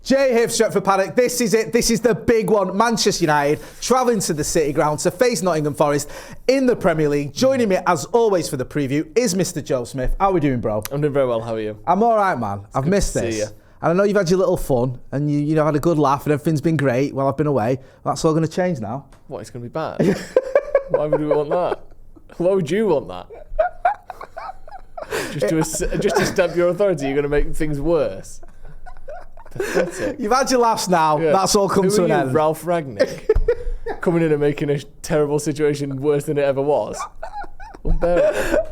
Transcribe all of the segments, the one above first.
Jay here for Stretford Paddock. This is it. This is the big one. Manchester United travelling to the City Ground to face Nottingham Forest in the Premier League. Joining me, as always, for the preview is Mr. Joe Smith. How are we doing, bro? I'm doing very well. How are you? I'm all right, man. I've missed this. And I know you've had your little fun and you had a good laugh and everything's been great while I've been away. That's all going to change now. What, it's going to be bad? Why would we want that? Why would you want that? Just to stamp your authority, you're going to make things worse. Pathetic. You've had your laughs now. Yeah. That's all come to an end. Ralph Ragnick coming in and making a terrible situation worse than it ever was. Unbearable.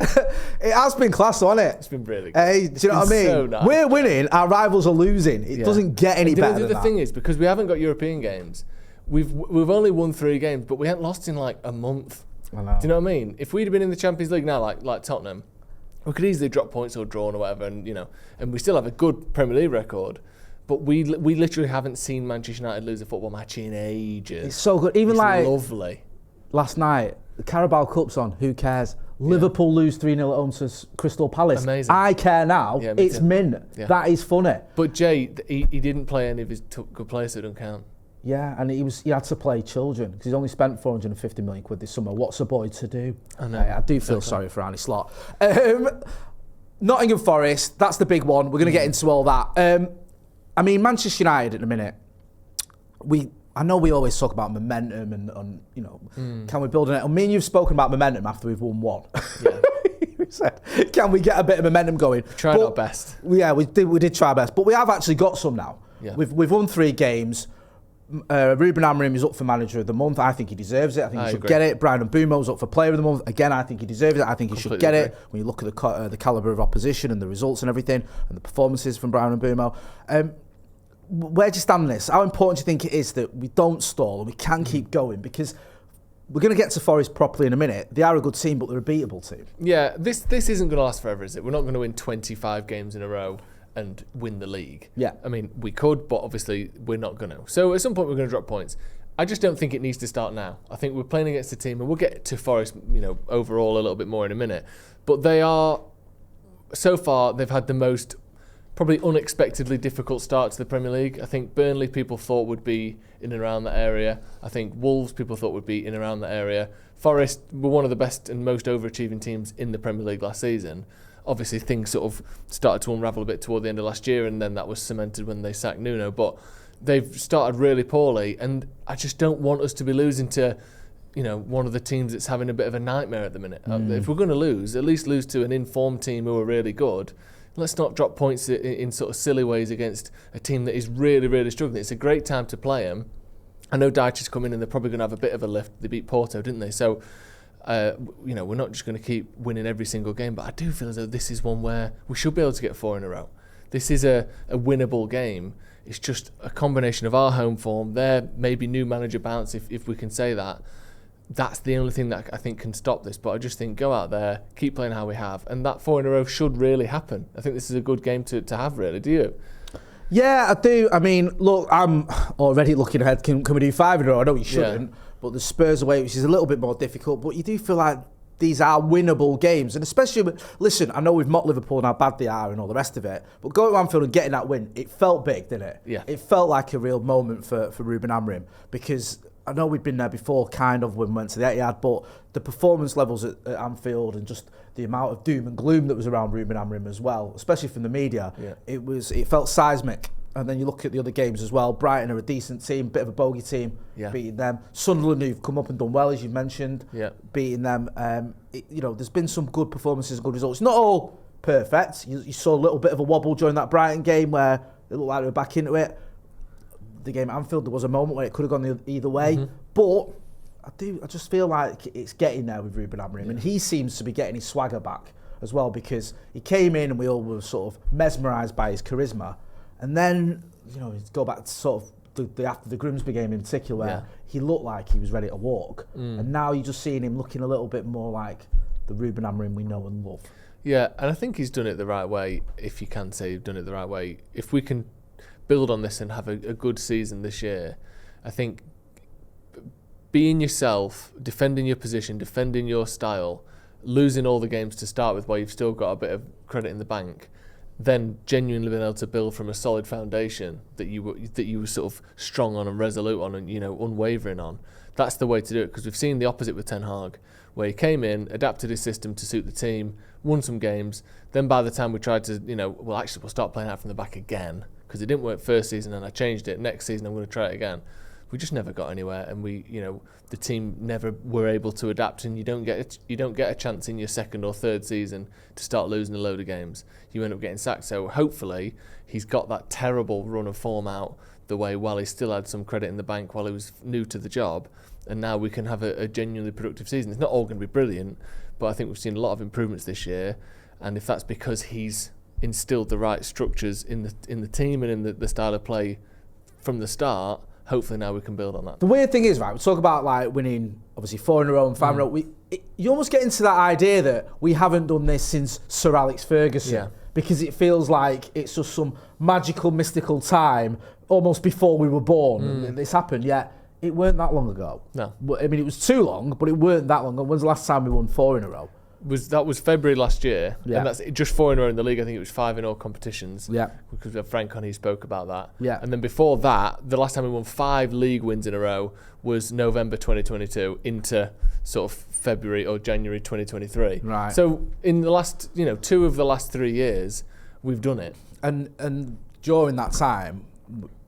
It has been class, hasn't it? It's been really good. Hey, do you know what I mean? So nice. We're winning, our rivals are losing. It doesn't get any better than that. The thing is, because we haven't got European games, we've only won 3 games, but we haven't lost in like a month. I know. Do you know what I mean? If we'd have been in the Champions League now, like Tottenham, we could easily drop points or draw or whatever, and we still have a good Premier League record. But we literally haven't seen Manchester United lose a football match in ages. It's so good. Even it's like lovely. Last night, the Carabao Cup's on. Who cares? Liverpool lose 3-0 at home to Crystal Palace. Amazing. I care now. Yeah, it's mint. Yeah. That is funny. But Jay, he didn't play any of his good players, so it don't count. Yeah, and he had to play children because he's only spent 450 million quid this summer. What's a boy to do? I know. I do feel sorry for Arnie Slot. Nottingham Forest, that's the big one. We're going to get into all that. I mean, Manchester United at the minute, I know we always talk about momentum and can we build on it? Me and you've spoken about momentum after we've won one. Yeah. We said, can we get a bit of momentum going? We tried our best. Yeah, we did try our best. But we have actually got some now. Yeah. We've won 3 games. Ruben Amorim is up for Manager of the Month. I think he deserves it. I think he should get it. Brian Mbeumo's up for Player of the Month. Again, I think he deserves it. I think he should get it. When you look at the calibre of opposition and the results and everything and the performances from Brian Mbeumo. Where do you stand on this? How important do you think it is that we don't stall and we can keep going? Because we're going to get to Forest properly in a minute. They are a good team, but they're a beatable team. Yeah, this isn't going to last forever, is it? We're not going to win 25 games in a row and win the league. Yeah. I mean, we could, but obviously we're not going to. So at some point we're going to drop points. I just don't think it needs to start now. I think we're playing against a team, and we'll get to Forest, overall a little bit more in a minute. But so far, they've had the most probably unexpectedly difficult start to the Premier League. I think Burnley people thought would be in and around that area. I think Wolves people thought would be in and around that area. Forest were one of the best and most overachieving teams in the Premier League last season. Obviously, things sort of started to unravel a bit toward the end of last year, and then that was cemented when they sacked Nuno. But they've started really poorly, and I just don't want us to be losing to, one of the teams that's having a bit of a nightmare at the minute. If we're going to lose, at least lose to an informed team who are really good. Let's not drop points in sort of silly ways against a team that is really, really struggling. It's a great time to play them. I know Dyche is coming in, they're probably going to have a bit of a lift. They beat Porto, didn't they? So, we're not just going to keep winning every single game, but I do feel as though this is one where we should be able to get 4 in a row. This is a winnable game. It's just a combination of our home form, their maybe new manager bounce, if we can say that. That's the only thing that I think can stop this. But I just think go out there, keep playing how we have, and that 4 in a row should really happen. I think this is a good game to have, really. Do you? Yeah, I do. I mean, look, I'm already looking ahead. Can we do 5 in a row? I know you shouldn't, but the Spurs away, which is a little bit more difficult, but you do feel like these are winnable games. And especially, listen, I know we've mocked Liverpool and how bad they are and all the rest of it, but going to Anfield and getting that win, it felt big, didn't it? Yeah. It felt like a real moment for Ruben Amorim, because I know we'd been there before, kind of, when we went to the Etihad, but the performance levels at Anfield and just the amount of doom and gloom that was around Ruben Amorim as well, especially from the media, it felt seismic. And then you look at the other games as well. Brighton are a decent team, bit of a bogey team, beating them. Sunderland, who've come up and done well, as you mentioned, beating them. There's been some good performances and good results. Not all perfect. You saw a little bit of a wobble during that Brighton game where it looked like they were back into it. The game at Anfield, there was a moment where it could have gone either way. Mm-hmm. But I just feel like it's getting there with Ruben Amorim, and he seems to be getting his swagger back as well, because he came in and we all were sort of mesmerised by his charisma, and then go back to sort of after the Grimsby game in particular, where he looked like he was ready to walk, and now you're just seeing him looking a little bit more like the Ruben Amorim we know and love. Yeah, and I think he's done it the right way. If you can say you've done it the right way, if we can build on this and have a good season this year, I think being yourself, defending your position, defending your style, losing all the games to start with while you've still got a bit of credit in the bank, then genuinely being able to build from a solid foundation that you were sort of strong on and resolute on and, unwavering on. That's the way to do it, because we've seen the opposite with Ten Hag, where he came in, adapted his system to suit the team, won some games. Then by the time we tried to, we'll start playing out from the back again, because it didn't work first season and I changed it. Next season I'm going to try it again. We just never got anywhere, and the team never were able to adapt. And you don't get a chance in your second or third season to start losing a load of games. You end up getting sacked. So hopefully he's got that terrible run of form out the way while he still had some credit in the bank while he was new to the job, and now we can have a genuinely productive season. It's not all going to be brilliant, but I think we've seen a lot of improvements this year, and if that's because he's instilled the right structures in the team and in the style of play from the start, hopefully now we can build on that. The weird thing is, right, we talk about like winning obviously 4 in a row and 5 in a row. You almost get into that idea that we haven't done this since Sir Alex Ferguson, because it feels like it's just some magical, mystical time almost before we were born and this happened. Yet it weren't that long ago. No. I mean, it was too long, but it weren't that long ago. When's the last time we won 4 in a row? That was February last year, and that's just 4 in a row in the league. I think it was 5 in all competitions. Yeah, because Frank on he spoke about that. Yeah, and then before that, the last time we won 5 league wins in a row was November 2022 into sort of February or January 2023. Right. So in the last 2 of the last 3 years, we've done it. And during that time,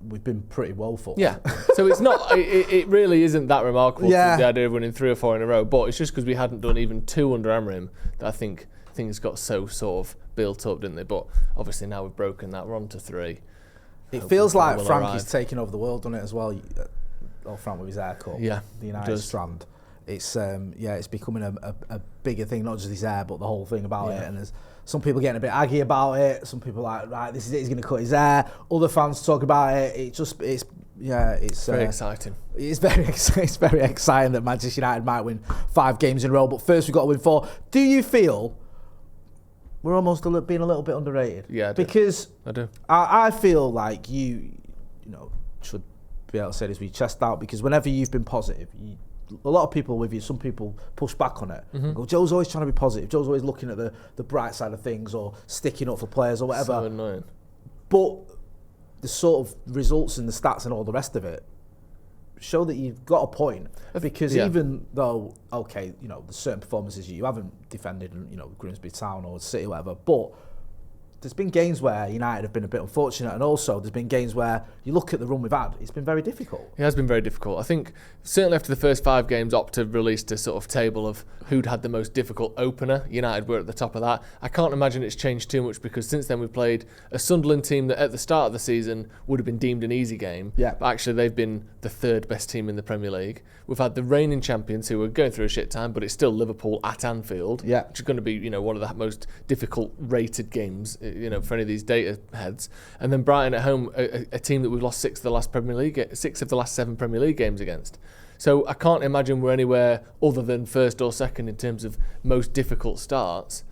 we've been pretty woeful. Yeah. So it's not. it really isn't that remarkable. The idea of winning 3 or 4 in a row, but it's just because we hadn't done even 2 under Amorim that I think things got so sort of built up, didn't they? But obviously now we've broken that. We're on to 3. It feels like Frank is taking over the world, doesn't it, as well? Frank with his haircut. Yeah. The United strand. It's it's becoming a bigger thing, not just his hair, but the whole thing about it. And there's some people getting a bit aggy about it. Some people are like, right, this is it. He's going to cut his hair. Other fans talk about it. It's very exciting. It's very exciting that Manchester United might win 5 games in a row. But first, we've got to win 4. Do you feel we're almost being a little bit underrated? Yeah, I do. Because I do. I feel like you should be able to say this with your chest out, because whenever you've been positive, a lot of people with you, some people push back on it. Go, Joe's always trying to be positive. Joe's always looking at the bright side of things, or sticking up for players or whatever. So annoying. But the sort of results and the stats and all the rest of it show that you've got a point. Because even though, there's certain performances you haven't defended, Grimsby Town or City or whatever, but there's been games where United have been a bit unfortunate, and also there's been games where you look at the run we've had, it's been very difficult. It has been very difficult. I think certainly after the first 5 games, Opta released a sort of table of who'd had the most difficult opener. United were at the top of that. I can't imagine it's changed too much, because since then we've played a Sunderland team that at the start of the season would have been deemed an easy game, but actually they've been the 3rd best team in the Premier League. We've had the reigning champions who are going through a shit time, but it's still Liverpool at Anfield, which is going to be one of the most difficult rated games for any of these data heads. And then Brighton at home, a team that we've lost 6 of the last 7 Premier League games against. So I can't imagine we're anywhere other than 1st or 2nd in terms of most difficult starts.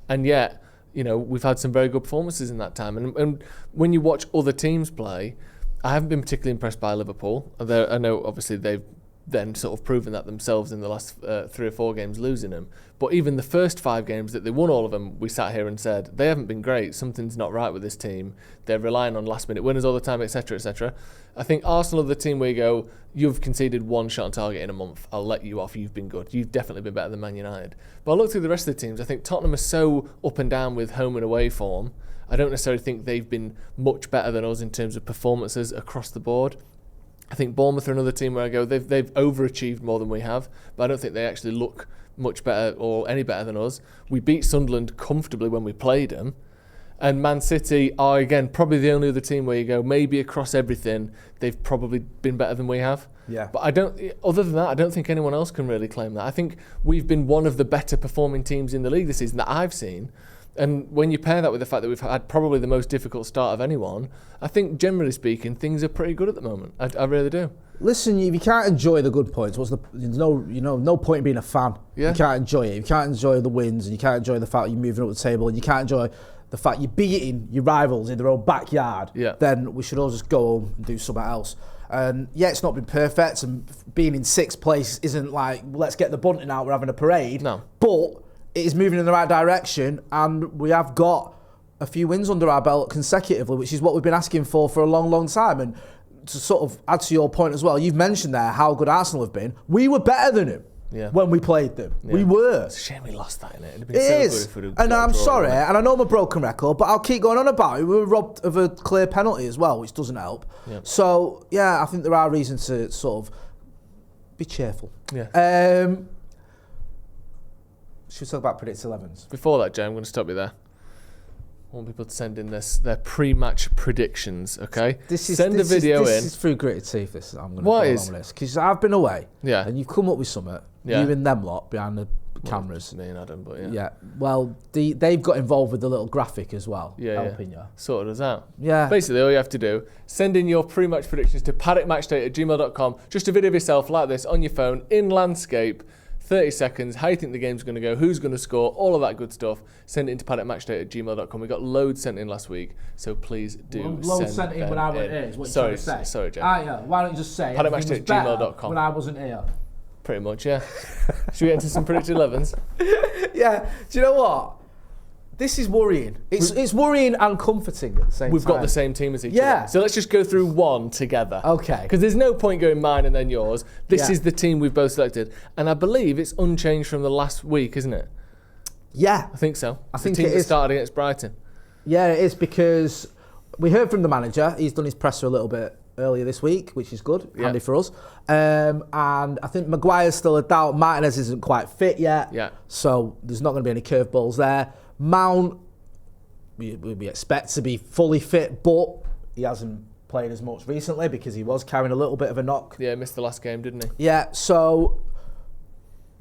And yet, we've had some very good performances in that time. And when you watch other teams play, I haven't been particularly impressed by Liverpool. I know obviously they've then sort of proven that themselves in the last 3 or 4 games, losing them. But even the first 5 games that they won all of them, we sat here and said, they haven't been great. Something's not right with this team. They're relying on last-minute winners all the time, etc., etc. I think Arsenal are the team where you go, you've conceded 1 shot on target in a month. I'll let you off. You've been good. You've definitely been better than Man United. But I look through the rest of the teams. I think Tottenham are so up and down with home and away form. I don't necessarily think they've been much better than us in terms of performances across the board. I think Bournemouth are another team where I go, they've overachieved more than we have, but I don't think they actually look much better or any better than us. We beat Sunderland comfortably when we played them. And Man City are, again, probably the only other team where you go, maybe across everything, they've probably been better than we have. Yeah. But other than that, I don't think anyone else can really claim that. I think we've been one of the better performing teams in the league this season that I've seen. And when you pair that with the fact that we've had probably the most difficult start of anyone, I think generally speaking, things are pretty good at the moment. I really do. Listen, if you can't enjoy the good points, there's no point in being a fan. Yeah. You can't enjoy it. You can't enjoy the wins, and you can't enjoy the fact you're moving up the table, and you can't enjoy the fact you're beating your rivals in their own backyard. Yeah. Then we should all just go home and do something else. And it's not been perfect, and being in 6th place isn't like, let's get the bunting out, we're having a parade. No. But it is moving in the right direction, and we have got a few wins under our belt consecutively, which is what we've been asking for a long, long time. And to sort of add to your point as well, you've mentioned there how good Arsenal have been. We were better than them. Yeah. When we played them. Yeah. We were. It's a shame we lost that, innit? It is. And I'm sorry, and I know I'm a broken record, but I'll keep going on about it. We were robbed of a clear penalty as well, which doesn't help. Yeah. So, yeah, I think there are reasons to sort of be cheerful. Yeah. Should we talk about Predict 11s? Before that, Jay, I'm going to stop you there. I want people to send in their pre-match predictions, okay? Send a video in. This is through gritted teeth, I'm going to go along with this. Because I've been away, and you've come up with something, you and them lot behind the cameras. Me and Adam, but yeah. Yeah, well, they've got involved with the little graphic as well, helping you. Sorted us out. Yeah. Basically, all you have to do, send in your pre-match predictions to paddockmatchday@gmail.com. Just a video of yourself like this on your phone, in landscape, 30 seconds, how you think the game's going to go, who's going to score, all of that good stuff. Send it into paddockmatchday@gmail.com. We got loads sent in last week, so please do loads sent in when I wasn't here, is what you're trying to say. Sorry, Jay. Yeah. Why don't you just say paddockmatchday@gmail.com when I wasn't here? Pretty much, yeah. Should we get into some predicted 11s? Yeah. Do you know what? This is worrying. It's worrying and comforting at the same time. We've got the same team as each other. So let's just go through one together. Okay. Because there's no point going mine and then yours. This is the team we've both selected. And I believe it's unchanged from the last week, isn't it? Yeah. I think so. I think the team it that is. Started against Brighton. Yeah, it is, because we heard from the manager. He's done his presser a little bit earlier this week, which is good, handy for us. And I think Maguire's still a doubt. Martinez isn't quite fit yet. Yeah. So there's not going to be any curveballs there. Mount, we expect to be fully fit, but he hasn't played as much recently because he was carrying a little bit of a knock. Yeah, missed the last game, didn't he? Yeah, so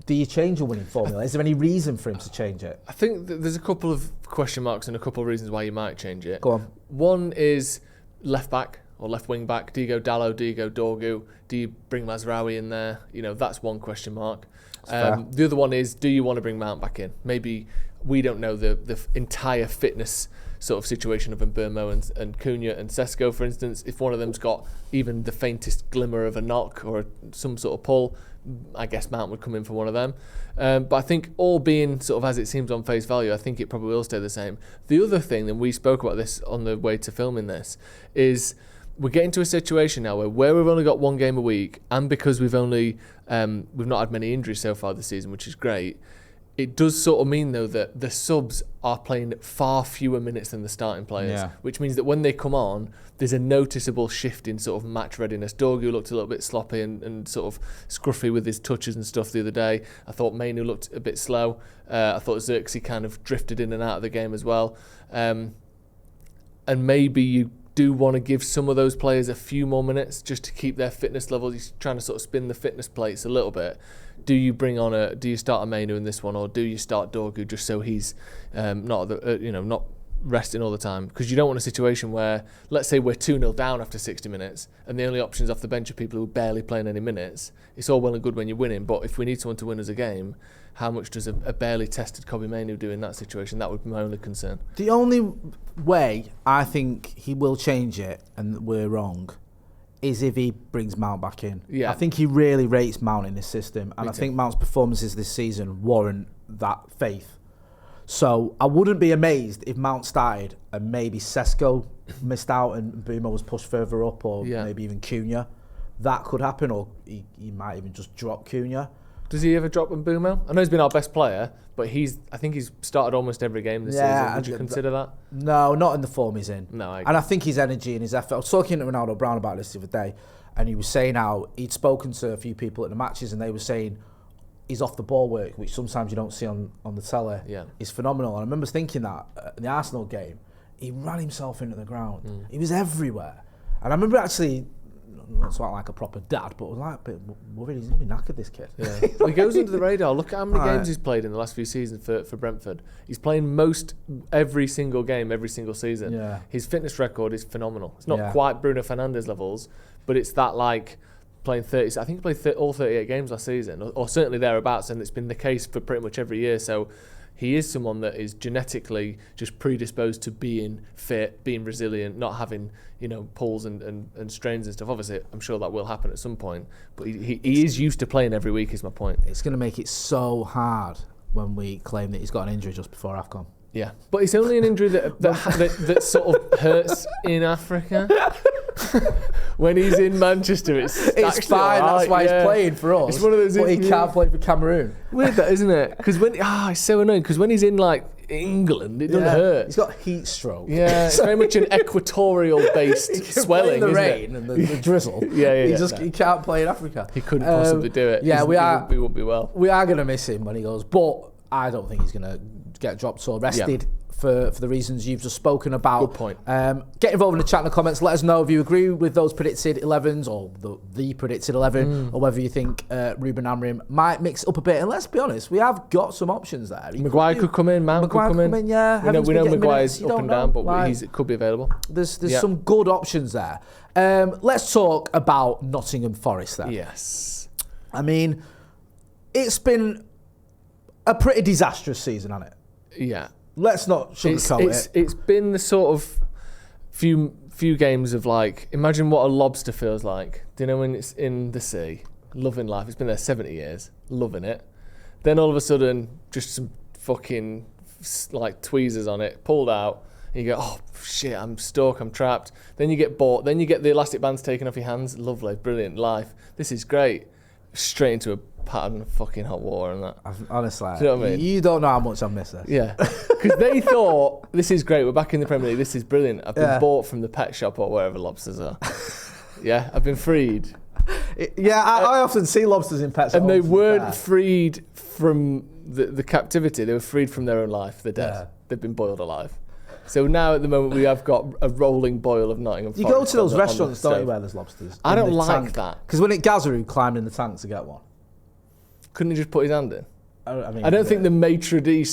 do you change your winning formula? Is there any reason for him to change it? I think there's a couple of question marks and a couple of reasons why you might change it. Go on. One is left back or left wing back. Do you go Dalot? Do you go Dorgu? Do you bring Mazraoui in there? That's one question mark. The other one is, do you want to bring Mount back in? Maybe we don't know the entire fitness sort of situation of Mbeumo and Cunha and Sesko, for instance. If one of them's got even the faintest glimmer of a knock or some sort of pull, I guess Mount would come in for one of them. But I think all being sort of as it seems on face value, I think it probably will stay the same. The other thing, and we spoke about this on the way to filming this, is we're getting to a situation now where we've only got one game a week, and because we've not had many injuries so far this season, which is great. It does sort of mean, though, that the subs are playing far fewer minutes than the starting players, which means that when they come on, there's a noticeable shift in sort of match readiness. Dorgu looked a little bit sloppy and sort of scruffy with his touches and stuff the other day. I thought Mainu looked a bit slow. I thought Xerxes kind of drifted in and out of the game as well. And maybe you do want to give some of those players a few more minutes just to keep their fitness levels. He's trying to sort of spin the fitness plates a little bit. Do you start a Mainu in this one, or do you start Dorgu just so he's not resting all the time? Because you don't want a situation where, let's say we're 2-0 down after 60 minutes and the only options off the bench are people who are barely playing any minutes. It's all well and good when you're winning, but if we need someone to win us a game, how much does a barely tested Kobbie Mainu do in that situation? That would be my only concern. The only way I think he will change it, and we're wrong, is if he brings Mount back in. Yeah. I think he really rates Mount in his system, and I think Mount's performances this season warrant that faith. So I wouldn't be amazed if Mount started and maybe Sesko missed out and Mbeumo was pushed further up, or maybe even Cunha. That could happen, or he might even just drop Cunha. Does he ever drop Mbeumo? I know he's been our best player, but I think he's started almost every game this season. Would you consider that? No, not in the form he's in. No, and I think his energy and his effort. I was talking to Ronaldo Brown about this the other day, and he was saying how he'd spoken to a few people at the matches, and they were saying his off the ball work, which sometimes you don't see on the telly, is phenomenal. And I remember thinking that in the Arsenal game, he ran himself into the ground. He was everywhere. And I remember actually, not to act like a proper dad, but I was like a bit worried. He's going to be knackered, this kid. Yeah. Well, he goes under the radar. Look at how many games he's played in the last few seasons for Brentford. He's playing every single game, every single season. Yeah. His fitness record is phenomenal. It's not quite Bruno Fernandes levels, but it's that like playing 30. I think he played all 38 games last season, or certainly thereabouts, and it's been the case for pretty much every year. So he is someone that is genetically just predisposed to being fit, being resilient, not having pulls and strains and stuff. Obviously, I'm sure that will happen at some point, but he is used to playing every week, is my point. It's going to make it so hard when we claim that he's got an injury just before AFCON. Yeah, but it's only an injury that sort of hurts in Africa. When he's in Manchester, it's fine. Right, that's why he's playing for us. It's one of those. But he can't play for Cameroon. Weird that, isn't it? Because it's so annoying. Because when he's in like England, it doesn't hurt. He's got heat stroke. Yeah, it's very much an equatorial-based swelling. The isn't rain it? and the drizzle. He can't play in Africa. He couldn't possibly do it. Yeah, we won't be well. We are going to miss him when he goes, but I don't think he's going to get dropped or rested. For the reasons you've just spoken about. Good point. Get involved in the chat in the comments. Let us know if you agree with those predicted 11s or the predicted 11, or whether you think Ruben Amorim might mix it up a bit. And let's be honest, we have got some options there. Maguire could come in, Mount could come in. Yeah, we know Maguire's up and down, but he could be available. There's some good options there. Let's talk about Nottingham Forest then. Yes. I mean, it's been a pretty disastrous season, hasn't it? Yeah. Let's not sugarcoat it. It's been the sort of few games of like, imagine what a lobster feels like. Do you know when it's in the sea, loving life? It's been there 70 years, loving it. Then all of a sudden, just some fucking like tweezers on it, pulled out. And you go, oh shit, I'm stuck, I'm trapped. Then you get bought. Then you get the elastic bands taken off your hands. Lovely, brilliant life. This is great. Straight into a pattern of fucking hot water and that. Honestly, do you know what I mean? You don't know how much I miss this. Yeah, because they thought, this is great, we're back in the Premier League, this is brilliant. I've been bought from the pet shop or wherever lobsters are. Yeah, I've been freed. I often see lobsters in pet shops. And they weren't freed from the captivity, they were freed from their own life. They're dead. Yeah. They've been boiled alive. So now at the moment we have got a rolling boil of Nottingham Forest. You go to those restaurants, don't you, where there's lobsters? I don't like that. Because when it Gazaroo climbed in the tank to get one. Couldn't he just put his hand in? I don't think the maitre d'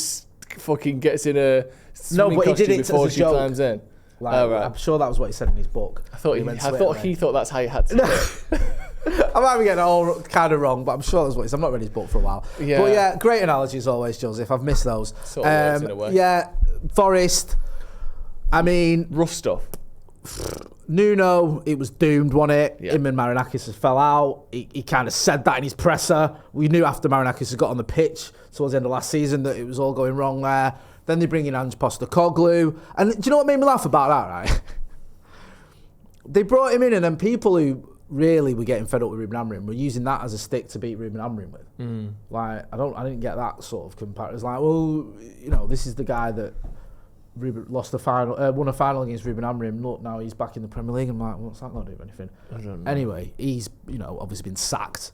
fucking gets in a swimming costume before she climbs in. Like, right. I'm sure that was what he said in his book. I thought he thought that's how you had to do it. I might be getting it all kind of wrong, but I'm sure that's what he said. I've not read his book for a while. Yeah. But yeah, great analogy as always, Joseph. I've missed those. Sort of works in a way. Yeah, Forest. I mean, rough stuff. Nuno, it was doomed, wasn't it? Yeah. Him and Marinakis has fell out. He kind of said that in his presser. We knew after Marinakis had got on the pitch towards the end of last season that it was all going wrong there. Then they bring in Ange Postecoglou. And do you know what made me laugh about that, right? They brought him in, and then people who really were getting fed up with Ruben Amorim were using that as a stick to beat Ruben Amorim with. Like, I didn't get that sort of comparison. It's like, well, you know, this is the guy that lost the final, won a final against Ruben Amorim. Look, now he's back in the Premier League. I'm like, what's that not doing anything? I don't know. Anyway, he's obviously been sacked.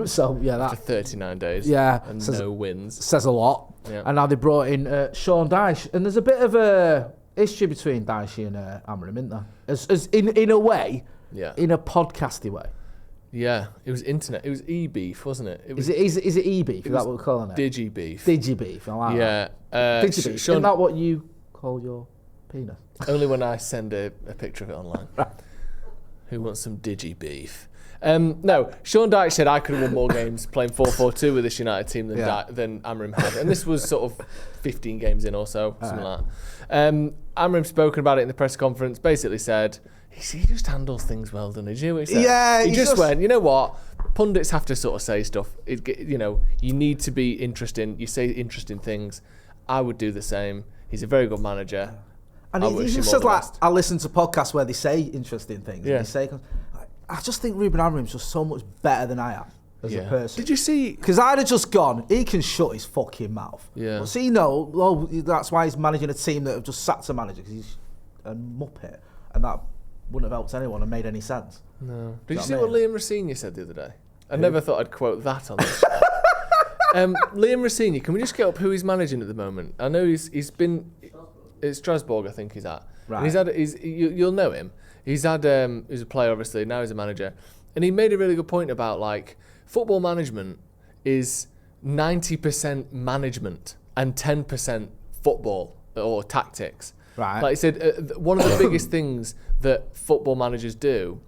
So yeah, that after 39 days. Yeah, and no wins says a lot. Yeah. And now they brought in Sean Dyche, and there's a bit of a issue between Dyche and Amorim, isn't there? As in a way, in a podcasty way. Yeah, it was internet. It was e-beef, wasn't it? Is it e-beef? Is that what we're calling it? Digi-beef. Digi-beef. I like that. Digi-beef. Isn't that what you call your penis? Only when I send a picture of it online. Who wants some digi-beef? No, Sean Dyche said I could have won more games playing 4-4-2 with this United team than Amorim had. And this was sort of 15 games in or so, something like that. Amorim's spoken about it in the press conference, basically said, he just handles things well, doesn't he? Did you hear what he said? Yeah. He just went, you know what? Pundits have to sort of say stuff. You need to be interesting. You say interesting things. I would do the same. He's a very good manager. And he just says, like, I listen to podcasts where they say interesting things. Yeah. And they say, I just think Ruben Amorim's just so much better than I am as a person. Did you see? Because I'd have just gone, he can shut his fucking mouth. Yeah. But see, that's why he's managing a team that have just sacked a manager, because he's a muppet. And that wouldn't have helped anyone and made any sense. No. Did you see what Liam Rossini said the other day? I never thought I'd quote that on this show. Liam Rossini, can we just get up who he's managing at the moment? I know he's been at Strasbourg, I think he's at. Right. And you'll know him. He's had he's a player obviously, now he's a manager. And he made a really good point about like football management is 90% management and 10% football or tactics. Right. Like he said, one of the biggest things that football managers do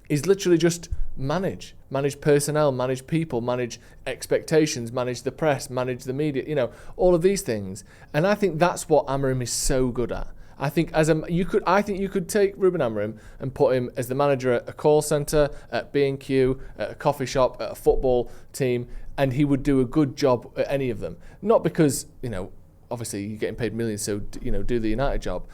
is literally just manage personnel, manage people, manage expectations, manage the press, manage the media, all of these things. And I think that's what Amorim is so good at. I think you could take Ruben Amorim and put him as the manager at a call centre, at B&Q, at a coffee shop, at a football team, and he would do a good job at any of them. Not because, obviously you're getting paid millions, so do the United job.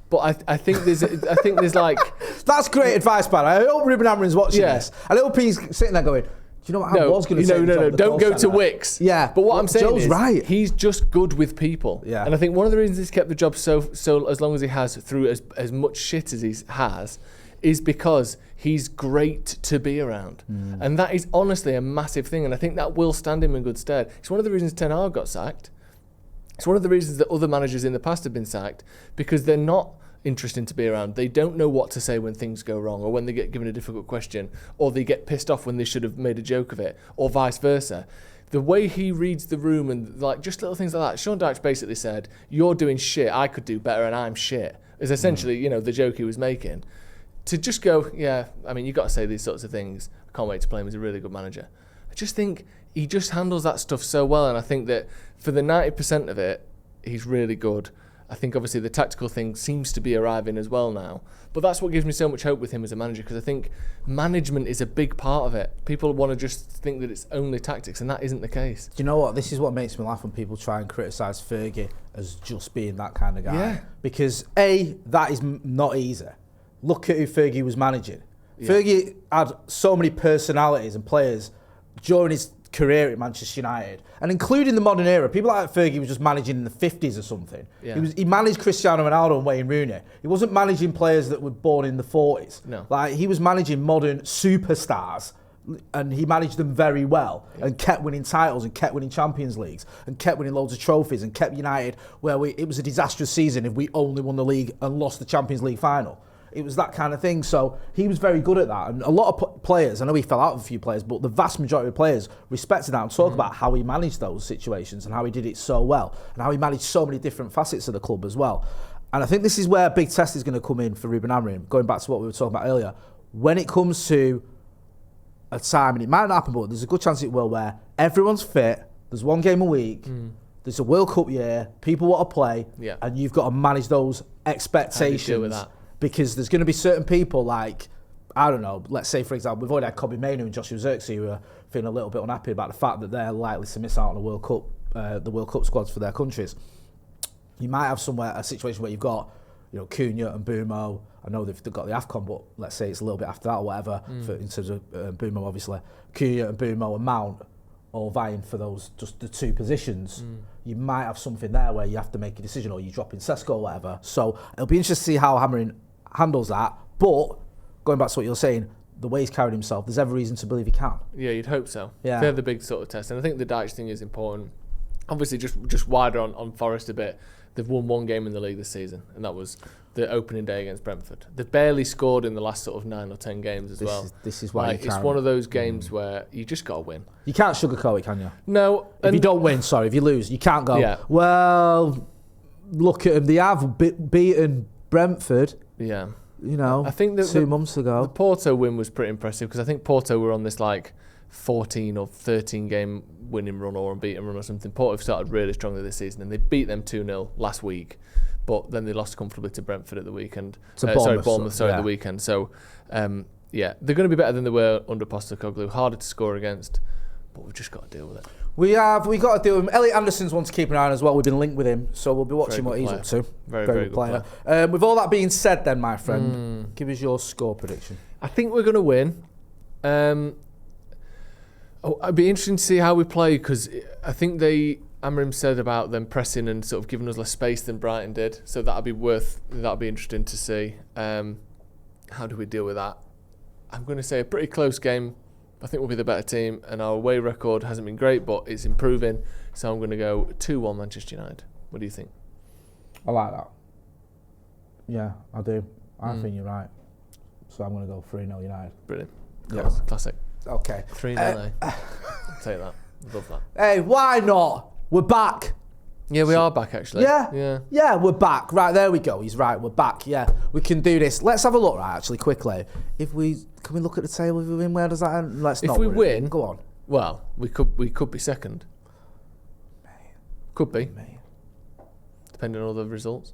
But I think there's like that's great advice, man. I hope Ruben Amorim's watching this. I hope he's sitting there going, do you know what I was going to say? No, don't go to Wicks. Yeah. But what I'm saying Joe's is right. He's just good with people. Yeah. And I think one of the reasons he's kept the job so as long as he has through as much shit as he has is because he's great to be around. And that is honestly a massive thing. And I think that will stand him in good stead. It's one of the reasons Ten Hag got sacked. It's one of the reasons that other managers in the past have been sacked, because they're not interesting to be around. They don't know what to say when things go wrong, or when they get given a difficult question, or they get pissed off when they should have made a joke of it, or vice versa. The way he reads the room and like just little things like that. Sean Dyche basically said, "You're doing shit. I could do better, and I'm shit." Is essentially the joke he was making. To just go, yeah. I mean, you got to say these sorts of things. I can't wait to play him. He's a really good manager. I just think he just handles that stuff so well, and I think that for the 90% of it, he's really good. I think obviously the tactical thing seems to be arriving as well now. But that's what gives me so much hope with him as a manager, because I think management is a big part of it. People want to just think that it's only tactics, and that isn't the case. Do you know what? This is what makes me laugh when people try and criticise Fergie as just being that kind of guy. Yeah. Because that is not easy. Look at who Fergie was managing. Yeah. Fergie had so many personalities and players during his career at Manchester United, and including the modern era. People like Fergie was just managing in the 50s or something. Yeah. He managed Cristiano Ronaldo and Wayne Rooney. He wasn't managing players that were born in the 40s. No. Like, he was managing modern superstars, and he managed them very well, and kept winning titles and kept winning Champions Leagues and kept winning loads of trophies and kept United where it was a disastrous season if we only won the league and lost the Champions League final. It was that kind of thing. So he was very good at that. And a lot of players, I know he fell out of a few players, but the vast majority of players respected that and talk about how he managed those situations and how he did it so well and how he managed so many different facets of the club as well. And I think this is where a big test is going to come in for Ruben Amorim, going back to what we were talking about earlier. When it comes to a time, and it might not happen, but there's a good chance it will, where everyone's fit, there's one game a week, there's a World Cup year, people want to play, and you've got to manage those expectations. How do you deal with that? Because there's going to be certain people like, I don't know, let's say, for example, we've already had Kobe Mainoo and Joshua Zirkzee who are feeling a little bit unhappy about the fact that they're likely to miss out on the World Cup squads for their countries. You might have a situation where you've got, Cunha and Bumo. I know they've got the AFCON, but let's say it's a little bit after that or whatever, in terms of Bumo, obviously. Cunha and Bumo and Mount all vying for those, just the two positions. You might have something there where you have to make a decision, or you drop in Sesko or whatever. So it'll be interesting to see how Amorim handles that. But going back to what you're saying, the way he's carried himself, there's every reason to believe he can. Yeah, you'd hope so. Yeah. They're the big sort of test. And I think the Dyche thing is important. Obviously, just wider on Forest a bit, they've won one game in the league this season, and that was the opening day against Brentford. They've barely scored in the last sort of 9 or 10 games as well. This is why it's one of those games where you just got to win. You can't sugarcoat it, can you? No. If you don't win, if you lose, you can't go, well, look at them, they have beaten Brentford. Yeah. I think that 2 months ago. The Porto win was pretty impressive, because I think Porto were on this 14 or 13 game winning run or unbeaten run or something. Porto started really strongly this season, and they beat them 2-0 last week, but then they lost comfortably to Brentford at the weekend. Bournemouth at the weekend. So, they're going to be better than they were under Postecoglou. Harder to score against, but we've just got to deal with it. We got to deal with him. Elliot Anderson's one to keep an eye on as well. We've been linked with him, so we'll be watching what he's up to. Very good player. With all that being said then, my friend, give us your score prediction. I think we're going to win. It'd be interesting to see how we play, because I think Amorim said about them pressing and sort of giving us less space than Brighton did, so that'll be interesting to see. How do we deal with that? I'm going to say a pretty close game. I think we'll be the better team, and our away record hasn't been great, but it's improving, so I'm going to go 2-1 Manchester United. What do you think? I like that. Yeah, I do. I think you're right. So I'm going to go 3-0 United. Brilliant. Yes. Classic. Okay. 3-0. I'll take that. Love that. Hey, why not? We're back. Yeah, we are back, actually. Yeah, we're back. Right, there we go. He's right. We're back. Yeah, we can do this. Let's have a look, right, actually, quickly. Can we look at the table? If we win, where does that end? If we win, go on. Well, we could be second. Could be. Depending on all the results.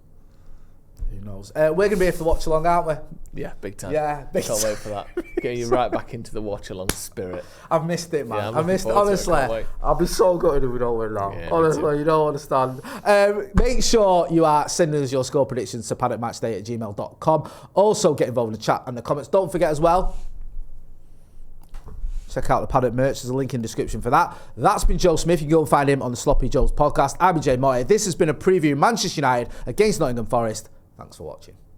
Who knows? We're going to be here for the watch along, aren't we? Yeah, big time. Yeah, big Can't time. wait for that. Getting you right back into the watch along spirit. I've missed it, man. Yeah, I missed it. Honestly, I'll be so gutted if we don't win now. Yeah, honestly, you don't understand. Make sure you are sending us your score predictions to paddockmatchday@gmail.com. Also, get involved in the chat and the comments. Don't forget as well, check out the Paddock merch. There's a link in the description for that. That's been Joe Smith. You can go and find him on the Sloppy Joe's podcast. I'm Jay Motti. This has been a preview of Manchester United against Nottingham Forest. Thanks for watching.